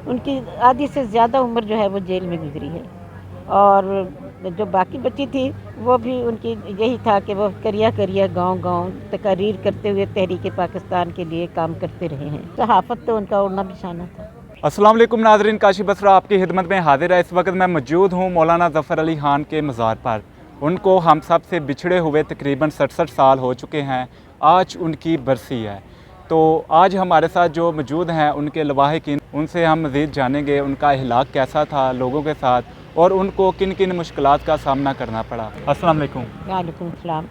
ان کی آدھی سے زیادہ عمر جو ہے وہ جیل میں گزری ہے، اور جو باقی بچی تھی وہ بھی ان کی یہی تھا کہ وہ کریا کریا گاؤں گاؤں تقاریر کرتے ہوئے تحریک پاکستان کے لیے کام کرتے رہے ہیں۔ صحافت تو ان کا اڑنا بچھانا تھا۔ السلام علیکم ناظرین، کاشی بسرا آپ کی خدمت میں حاضر ہے۔ اس وقت میں موجود ہوں مولانا ظفر علی خان کے مزار پر۔ ان کو ہم سب سے بچھڑے ہوئے تقریباً 67 سال ہو چکے ہیں۔ آج ان کی برسی ہے، تو آج ہمارے ساتھ جو موجود ہیں ان کے لواحقین، ان سے ہم مزید جانیں گے ان کا اخلاق کیسا تھا لوگوں کے ساتھ، اور ان کو کن کن مشکلات کا سامنا کرنا پڑا۔ السلام علیکم وعلیکم السلام۔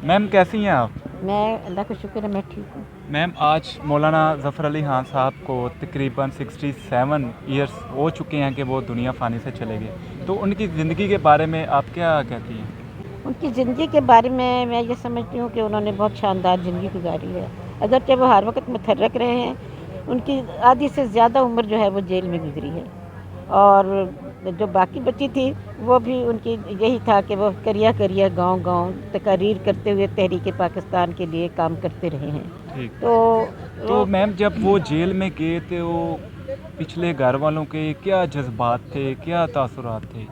میم، کیسی ہیں آپ؟ میں اللہ کا شکر ہے میں ٹھیک ہوں۔ میم، آج مولانا ظفر علی خان صاحب کو تقریباً 67 ایئرس ہو چکے ہیں کہ وہ دنیا فانی سے چلے گئے، تو ان کی زندگی کے بارے میں آپ کیا کہتی ہیں؟ ان کی زندگی کے بارے میں یہ سمجھتی ہوں کہ انہوں نے بہت شاندار زندگی گزاری ہے، اگرچہ وہ ہر وقت متحرک رہے ہیں۔ ان کی آدھی سے زیادہ عمر جو ہے وہ جیل میں گزری ہے، اور جو باقی بچی تھی وہ بھی ان کی یہی تھا کہ وہ کریا کریا گاؤں گاؤں تقاریر کرتے ہوئے تحریک پاکستان کے لیے کام کرتے رہے ہیں۔ ٹھیک، تو میم جب وہ جیل میں گئے تھے، وہ پچھلے گھر والوں کے کیا جذبات تھے، کیا تاثرات تھے؟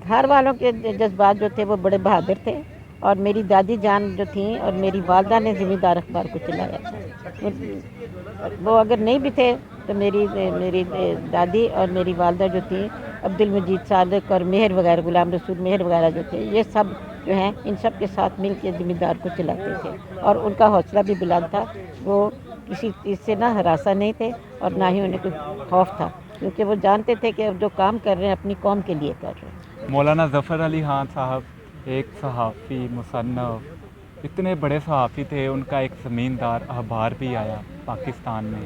گھر والوں کے جذبات جو تھے وہ بڑے بہادر تھے، اور میری دادی جان جو تھیں اور میری والدہ نے ذمہ دار اخبار کو چلایا تھا۔ وہ اگر نہیں بھی تھے تو میری دادی اور میری والدہ جو تھیں، عبد المجید صادق اور مہر وغیرہ، غلام رسول مہر وغیرہ جو تھے، یہ سب جو ہیں ان سب کے ساتھ مل کے ذمہ دار کو چلاتے تھے، اور ان کا حوصلہ بھی بلند تھا۔ وہ کسی چیز سے نہ ہراساں نہیں تھے اور نہ ہی انہیں کوئی خوف تھا، کیونکہ وہ جانتے تھے کہ جو کام کر رہے ہیں اپنی قوم کے لیے کر رہے ہیں۔ مولانا ظفر علی خان صاحب ایک صحافی، مصنف، اتنے بڑے صحافی تھے، ان کا ایک زمیندار اخبار بھی آیا پاکستان میں،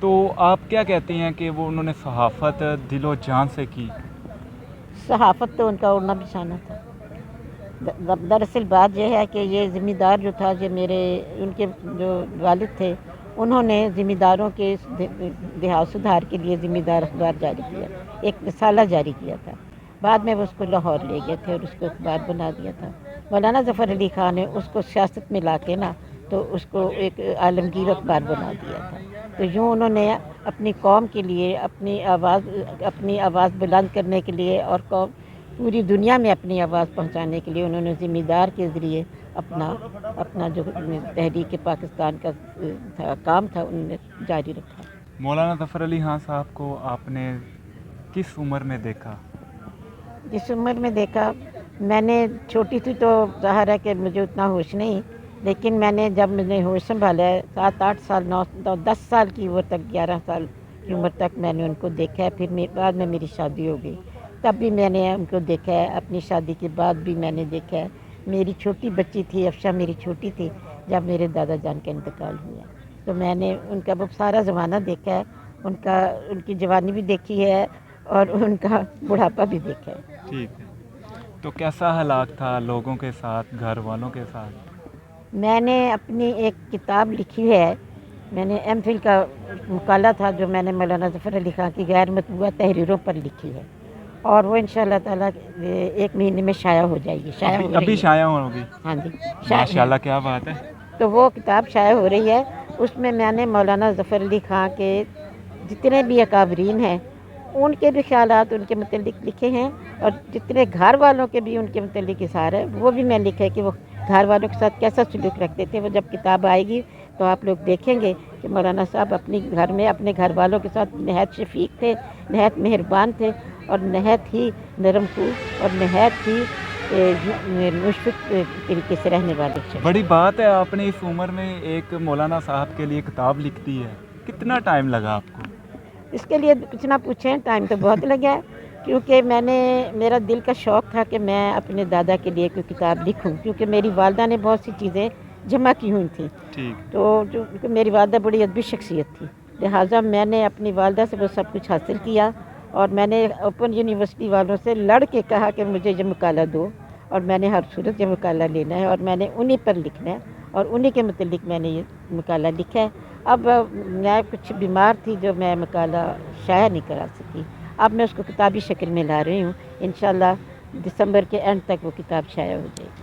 تو آپ کیا کہتی ہیں کہ وہ انہوں نے صحافت دل و جان سے کی؟ صحافت تو ان کا اڑنا بچھانا تھا۔ دراصل بات یہ ہے کہ یہ ذمہ دار جو تھا، جو ان کے جو والد تھے، انہوں نے ذمہ داروں کے دیہات سدھار کے لیے ذمہ دار اخبار جاری کیا، ایک رسالہ جاری کیا تھا۔ بعد میں وہ اس کو لاہور لے گئے تھے اور اس کو اخبار بنا دیا تھا۔ مولانا ظفر علی خان نے اس کو سیاست میں لا کے تو اس کو ایک عالمگیر اخبار بنا دیا تھا۔ تو یوں انہوں نے اپنی قوم کے لیے اپنی آواز بلند کرنے کے لیے اور پوری دنیا میں اپنی آواز پہنچانے کے لیے انہوں نے ذمہ دار کے ذریعے اپنا جو تحریک پاکستان کا کام تھا انہوں نے جاری رکھا۔ مولانا ظفر علی خان صاحب کو آپ نے کس عمر میں دیکھا؟ جس عمر میں دیکھا، میں نے چھوٹی تھی تو ظاہر ہے کہ مجھے اتنا ہوش نہیں، لیکن میں نے جب میں نے ہوش سنبھالا ہے 7-8 سال 9-10 سال کی عمر تک، 11 سال کی عمر تک میں نے ان کو دیکھا ہے۔ پھر بعد میں میری شادی ہو گئی، تب بھی میں نے ان کو دیکھا ہے، اپنی شادی کے بعد بھی میں نے دیکھا ہے۔ میری چھوٹی بچی تھی افشا، میری چھوٹی تھی جب میرے دادا جان کا انتقال ہوا، تو میں نے ان کا وہ سارا زمانہ دیکھا ہے، ان کی جوانی بھی دیکھی ہے اور ان کا بڑھاپا بھی دیکھا ہے۔ ٹھیک ہے، تو کیسا ہلاک تھا لوگوں کے ساتھ، گھر والوں کے ساتھ؟ میں نے اپنی ایک کتاب لکھی ہے، میں نے ایم فل کا مقالہ تھا جو میں نے مولانا ظفر علی خان کی غیر مطبوعہ تحریروں پر لکھی ہے، اور وہ انشاءاللہ تعالیٰ 1 مہینے میں شائع ہو جائے گی۔ ابھی شائع ہوگی؟ ہاں جی، ماشاءاللہ، کیا بات ہے۔ تو وہ کتاب شائع ہو رہی ہے، اس میں میں نے مولانا ظفر علی خان کے جتنے بھی اکابرین ہیں ان کے بھی خیالات ان کے متعلق لکھے ہیں، اور جتنے گھر والوں کے بھی ان کے متعلق اظہار ہے وہ بھی میں لکھے کہ وہ گھر والوں کے ساتھ کیسا سلوک رکھتے تھے۔ وہ جب کتاب آئے گی تو آپ لوگ دیکھیں گے کہ مولانا صاحب اپنے گھر میں اپنے گھر والوں کے ساتھ نہایت شفیق تھے، نہایت مہربان تھے، اور نہایت ہی نرم خو اور نہایت ہی مشفق طریقے سے رہنے والے۔ بڑی بات ہے، آپ نے اس عمر میں ایک مولانا صاحب کے لیے کتاب لکھ دی ہے، کتنا ٹائم لگا آپ کو؟ اس کے لیے کچھ نہ پوچھیں، ٹائم تو بہت لگا ہے، کیونکہ میرا دل کا شوق تھا کہ میں اپنے دادا کے لیے کوئی کتاب لکھوں، کیونکہ میری والدہ نے بہت سی چیزیں جمع کی ہوئی تھیں۔ ٹھیک، تو میری والدہ بڑی ادبی شخصیت تھی، لہٰذا میں نے اپنی والدہ سے وہ سب کچھ حاصل کیا، اور میں نے اوپن یونیورسٹی والوں سے لڑ کے کہا کہ مجھے یہ مقالہ دو، اور میں نے ہر صورت یہ مقالہ لینا ہے، اور میں نے انہی پر لکھنا ہے، اور انہی کے متعلق میں نے یہ مقالہ لکھا ہے۔ اب میں کچھ بیمار تھی جو میں مقالہ شائع نہیں کرا سکی، اب میں اس کو کتابی شکل میں لا رہی ہوں، انشاءاللہ دسمبر کے اینڈ تک وہ کتاب شائع ہو جائے گی۔